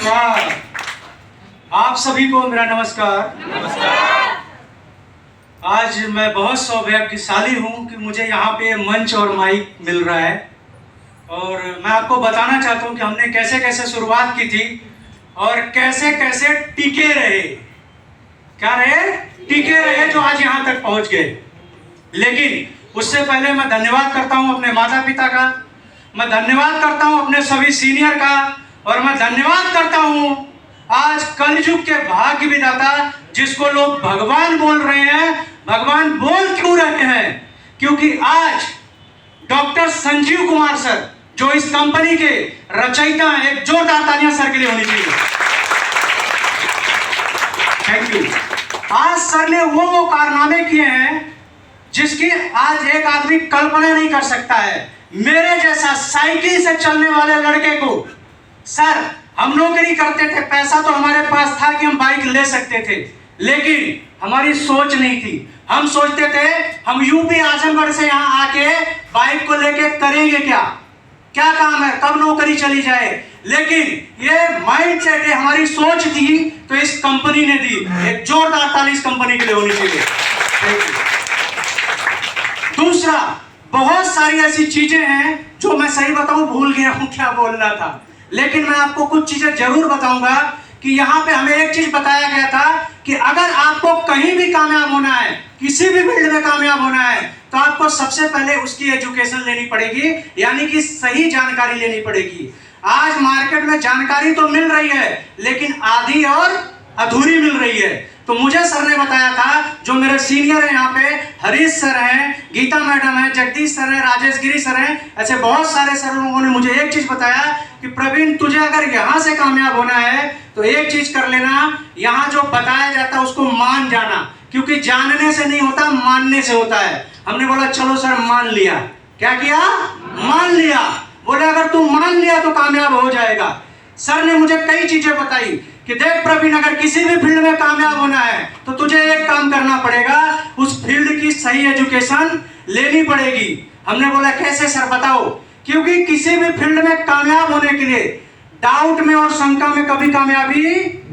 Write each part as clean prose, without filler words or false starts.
नमस्कार। आप सभी को मेरा नमस्कार। नमस्कार। आज मैं बहुत सौभाग्यशाली हूँ कि मुझे यहाँ पे मंच और माइक मिल रहा है और मैं आपको बताना चाहता हूँ कि हमने कैसे कैसे शुरुआत की थी और कैसे कैसे टिके रहे। क्या रहे? टिके रहे, जो आज यहाँ तक पहुँच गए। लेकिन उससे पहले मैं धन्यवाद करता हूँ अपने माता पिता का, मैं धन्यवाद करता हूँ अपने सभी सीनियर का, और मैं धन्यवाद करता हूँ आज कलयुग के भाग्य विधाता जिसको लोग भगवान बोल रहे हैं। भगवान बोल क्यों रहे हैं? क्योंकि आज डॉक्टर संजीव कुमार सर, जो इस कंपनी के रचयिता हैं, एक जोरदार तालियां सर के लिए होनी चाहिए। Thank you. आज सर ने वो कारनामे किए हैं जिसकी आज एक आदमी कल्पना नहीं कर सकता है। मेरे जैसा साइकिल से चलने वाले लड़के को, सर हम नौकरी करते थे, पैसा तो हमारे पास था कि हम बाइक ले सकते थे, लेकिन हमारी सोच नहीं थी। हम सोचते थे हम यूपी आजमगढ़ से यहाँ आके बाइक को लेके करेंगे क्या, क्या काम है, कब नौकरी चली जाए। लेकिन ये माइंड सेट है, हमारी सोच थी तो इस कंपनी ने दी। एक जोरदार ताली इस कंपनी के लिए होनी चाहिए। दूसरा, बहुत सारी ऐसी चीजें हैं जो मैं सही बताऊं भूल गया हूं क्या बोलना था, लेकिन मैं आपको कुछ चीजें जरूर बताऊंगा कि यहाँ पे हमें एक चीज बताया गया था कि अगर आपको कहीं भी कामयाब होना है, किसी भी फील्ड में कामयाब होना है, तो आपको सबसे पहले उसकी एजुकेशन लेनी पड़ेगी, यानी कि सही जानकारी लेनी पड़ेगी। आज मार्केट में जानकारी तो मिल रही है लेकिन आधी और अधूरी मिल रही है। तो मुझे सर ने बताया था, जो मेरे सीनियर हैं यहाँ पे, हरीश सर हैं, गीता मैडम हैं, जगदीश सर हैं, राजेश गिरी सर हैं, ऐसे बहुत सारे सर लोगों ने मुझे एक चीज बताया कि प्रवीण तुझे अगर यहाँ से कामयाब होना है तो एक चीज कर लेना, यहाँ जो बताया जाता है उसको मान जाना, क्योंकि जानने से नहीं होता, मानने से होता है। हमने बोला चलो सर मान लिया। क्या किया? मान लिया। बोले अगर तू मान लिया तो कामयाब हो जाएगा। सर ने मुझे कई चीजें बताई कि देख प्रवीण, अगर किसी भी फील्ड में कामयाब होना है तो तुझे एक काम करना पड़ेगा, उस फील्ड की सही एजुकेशन लेनी पड़ेगी। हमने बोला कैसे सर बताओ? क्योंकि किसी भी फील्ड में कामयाब होने के लिए डाउट में और शंका में कभी कामयाबी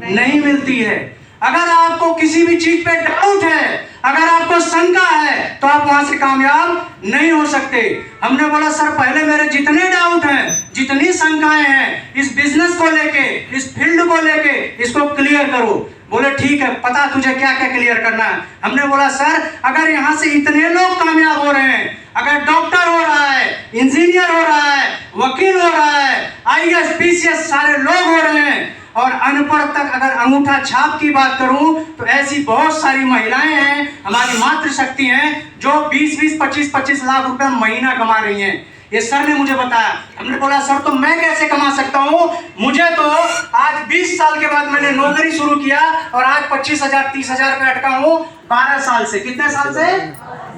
नहीं मिलती है। अगर आपको किसी भी चीज पे डाउट है, अगर आपको शंका है, तो आप वहां से कामयाब नहीं हो सकते। हमने बोला सर पहले मेरे जितने डाउट हैं, जितनी शंकाएं हैं इस बिजनेस को लेके, इस फील्ड को लेके, इसको क्लियर करो। बोले ठीक है, पता तुझे क्या क्या क्लियर करना है। हमने बोला सर अगर यहाँ से इतने लोग कामयाब हो रहे हैं, अगर डॉक्टर हो रहा है, इंजीनियर हो रहा है, वकील हो रहा है, आईएएस पीसीएस सारे लोग हो रहे हैं, और अनपढ़ तक अगर अंगूठा छाप की बात करूं तो ऐसी बहुत सारी महिलाएं हैं, हमारी मातृशक्ति हैं, जो 20-20, 25-25 लाख रुपए महीना कमा रही हैं। ये सर ने मुझे बताया। हमने बोला सर तो मैं कैसे कमा सकता हूँ? मुझे तो आज 20 साल के बाद मैंने नौकरी शुरू किया और आज 25,000 30,000 पे अटका हूँ 12 साल से। कितने साल से?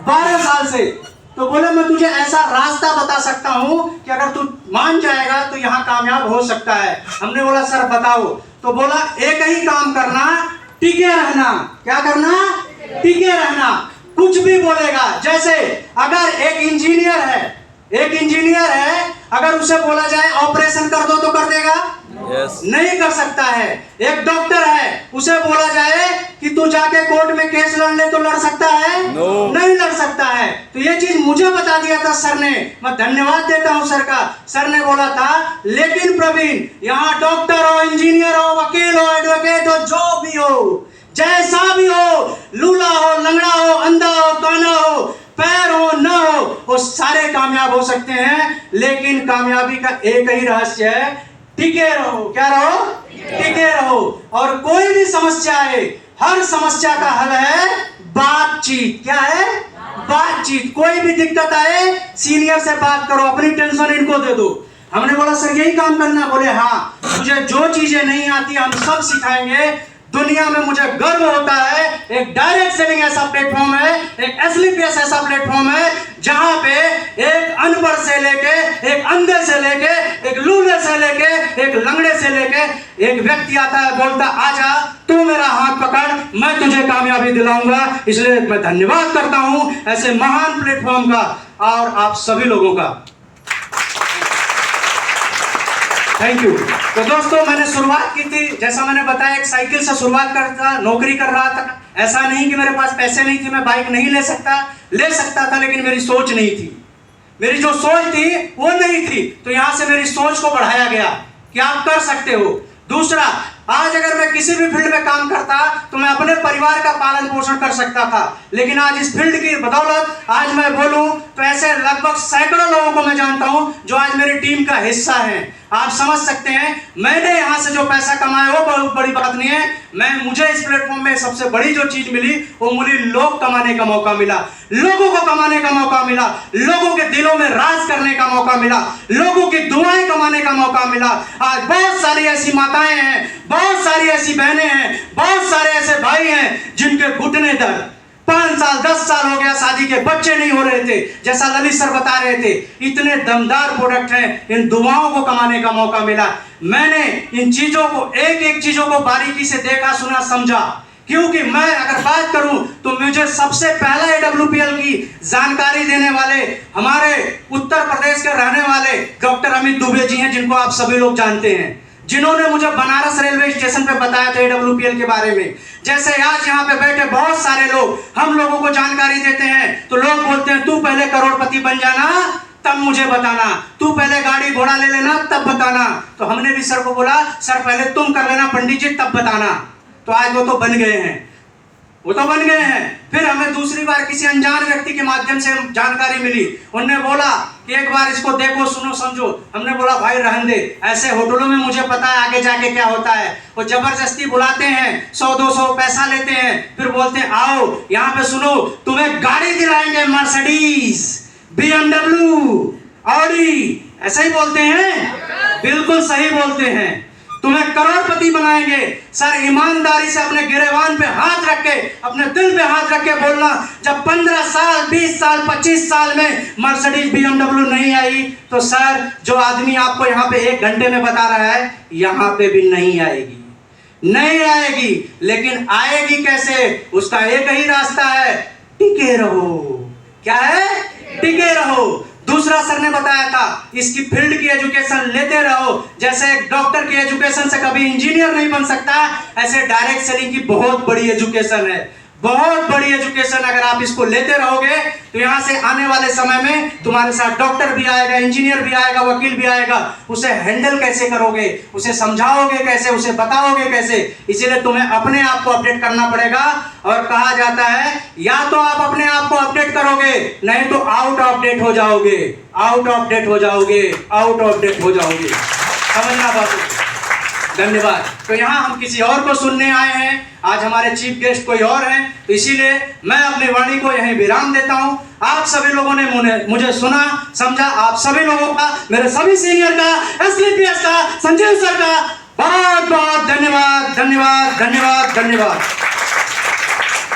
12 साल से। तो बोले मैं तुझे ऐसा रास्ता बता सकता हूँ कि अगर तू मान जाएगा तो यहाँ कामयाब हो सकता है। हमने बोला सर बताओ। तो बोला एक ही काम करना, टिके रहना। क्या करना? टिके रहना। कुछ भी बोलेगा, जैसे अगर एक इंजीनियर है, अगर उसे बोला जाए ऑपरेशन कर दो तो कर देगा? yes. नहीं कर सकता है। एक डॉक्टर है, उसे बोला जाए कि तू जाके कोर्ट में केस लड़ ले तो लड़ सकता है? no. नहीं लड़ सकता है। तो ये चीज मुझे बता दिया था सर ने, मैं धन्यवाद देता हूं सर का। सर ने बोला था लेकिन प्रवीण, यहाँ डॉक्टर हो, इंजीनियर हो, वकील हो, एडवोकेट हो, जो भी हो, जैसा भी हो, लूला हो, लंगड़ा हो, अंधा हो, काना हो, पैर हो न हो, वो सारे कामयाब हो सकते हैं। लेकिन कामयाबी का एक ही रहस्य है, टिके रहो। क्या रहो? टिके रहो। और कोई भी समस्या है, हर समस्या का हल है बातचीत। क्या है? बातचीत। कोई भी दिक्कत आए सीनियर से बात करो, अपनी टेंशन इनको दे दो। हमने बोला सर यही काम करना? बोले हाँ, मुझे जो चीजें नहीं आती हम सब सिखाएंगे। दुनिया में मुझे गर्व होता है, एक डायरेक्ट सेलिंग ऐसा प्लेटफॉर्म है, एक एसलीपीएस ऐसा प्लेटफॉर्म है जहां पे एक अनपढ़ से लेके, एक अंधे से लेके, एक लूले से लेके, एक लंगड़े से लेके एक व्यक्ति आता है, बोलता आजा तू मेरा हाथ पकड़, मैं तुझे कामयाबी दिलाऊंगा। इसलिए मैं धन्यवाद करता हूं ऐसे महान प्लेटफॉर्म का और आप सभी लोगों का। Thank you. तो दोस्तों मैंने शुरुआत की थी, जैसा मैंने बताया, एक साइकिल से शुरुआत करता, नौकरी कर रहा था। ऐसा नहीं कि मेरे पास पैसे नहीं थे, मैं बाइक नहीं ले सकता था, लेकिन मेरी सोच नहीं थी। मेरी जो सोच थी वो नहीं थी, तो यहां से मेरी सोच को बढ़ाया गया कि आप कर सकते हो। दूसरा, आज अगर मैं किसी भी फील्ड में काम करता तो मैं अपने परिवार का पालन पोषण कर सकता था, लेकिन आज इस फील्ड की बदौलत आज मैं बोलूं तो ऐसे लगभग सैकड़ों लोगों को मैं जानता हूं जो आज मेरी टीम का हिस्सा हैं। आप समझ सकते हैं, मैंने यहां से जो पैसा कमाया वो बहुत बड़ी बात नहीं है। मुझे इस प्लेटफॉर्म में सबसे बड़ी जो चीज मिली वो मुझे लोग कमाने का मौका मिला, लोगों को कमाने का मौका मिला, लोगों के दिलों में राज करने का मौका मिला, लोगों की दुआएं कमाने का मौका मिला। आज बहुत सारी ऐसी माताएं हैं, बहुत सारी ऐसी बहनें हैं, बहुत सारे ऐसे भाई हैं जिनके घुटने दर्द, 5 साल 10 साल हो गया शादी के, बच्चे नहीं हो रहे थे, जैसा ललित सर बता रहे थे। इतने दमदार प्रोडक्ट हैं, इन दुआओं को कमाने का मौका मिला। मैंने इन चीजों को, एक एक चीजों को बारीकी से देखा, सुना, समझा, क्योंकि मैं अगर बात करूं तो मुझे सबसे पहला AWPL की जानकारी देने वाले हमारे उत्तर प्रदेश के रहने वाले डॉक्टर अमित दुबे जी हैं, जिनको आप सभी लोग जानते हैं, जिन्होंने मुझे बनारस रेलवे स्टेशन पे बताया था AWPL के बारे में। जैसे आज यहाँ पे बैठे बहुत सारे लोग हम लोगों को जानकारी देते हैं, तो लोग बोलते हैं तू पहले करोड़पति बन जाना तब मुझे बताना, तू पहले गाड़ी घोड़ा ले लेना तब बताना। तो हमने भी सर को बोला, सर पहले तुम कर लेना पंडित जी तब बताना। तो आज वो तो बन गए हैं, वो तो बन गए हैं। फिर हमें दूसरी बार किसी अनजान व्यक्ति के माध्यम से जानकारी मिली, उन्होंने बोला कि एक बार इसको देखो, सुनो, समझो। हमने बोला भाई रहने दे, ऐसे होटलों में मुझे पता है आगे जाके क्या होता है। वो जबरदस्ती बुलाते हैं, 100-200 पैसा लेते हैं, फिर बोलते हैं आओ यहाँ पे सुनो, तुम्हें गाड़ी दिलाएंगे, मर्सिडीज, BMW, ऑडी, ऐसे ही बोलते हैं, बिल्कुल सही बोलते हैं, तुम्हें करोड़पति बनाएंगे। सर ईमानदारी से अपने गिरेबान पे हाथ रख के, अपने दिल पे हाथ रख के बोलना, जब 15 साल 20 साल 25 साल में मर्सिडीज BMW नहीं आई, तो सर जो आदमी आपको यहाँ पे 1 घंटे में बता रहा है, यहाँ पे भी नहीं आएगी, नहीं आएगी। लेकिन आएगी कैसे, उसका एक ही रास्ता है, टिके रहो। क्या है? टिके रहो। दूसरा सर ने बताया था, इसकी फील्ड की एजुकेशन लेते रहो। जैसे एक डॉक्टर की एजुकेशन से कभी इंजीनियर नहीं बन सकता, ऐसे डायरेक्ट सेलिंग की बहुत बड़ी एजुकेशन है, बहुत बड़ी एजुकेशन। अगर आप इसको लेते रहोगे तो यहाँ से आने वाले समय में तुम्हारे साथ डॉक्टर भी आएगा, इंजीनियर भी आएगा, वकील भी आएगा। उसे हैंडल कैसे करोगे, उसे समझाओगे कैसे, उसे बताओगे कैसे। इसीलिए तुम्हें अपने आप को अपडेट करना पड़ेगा। और कहा जाता है या तो आप अपने आप को अपडेट करोगे, नहीं तो आउट ऑफ डेट हो जाओगे, आउट ऑफ डेट हो जाओगे, आउट ऑफ डेट हो जाओगे। समझना बात। धन्यवाद। तो यहाँ हम किसी और को सुनने आए हैं, आज हमारे चीफ गेस्ट कोई और हैं, तो इसीलिए मैं अपनी वाणी को यहीं विराम देता हूँ। आप सभी लोगों ने मुझे सुना, समझा। आप सभी लोगों का, मेरे सभी सीनियर का, SLPS का, संजीव सर का बहुत बहुत धन्यवाद, धन्यवाद, धन्यवाद, धन्यवाद।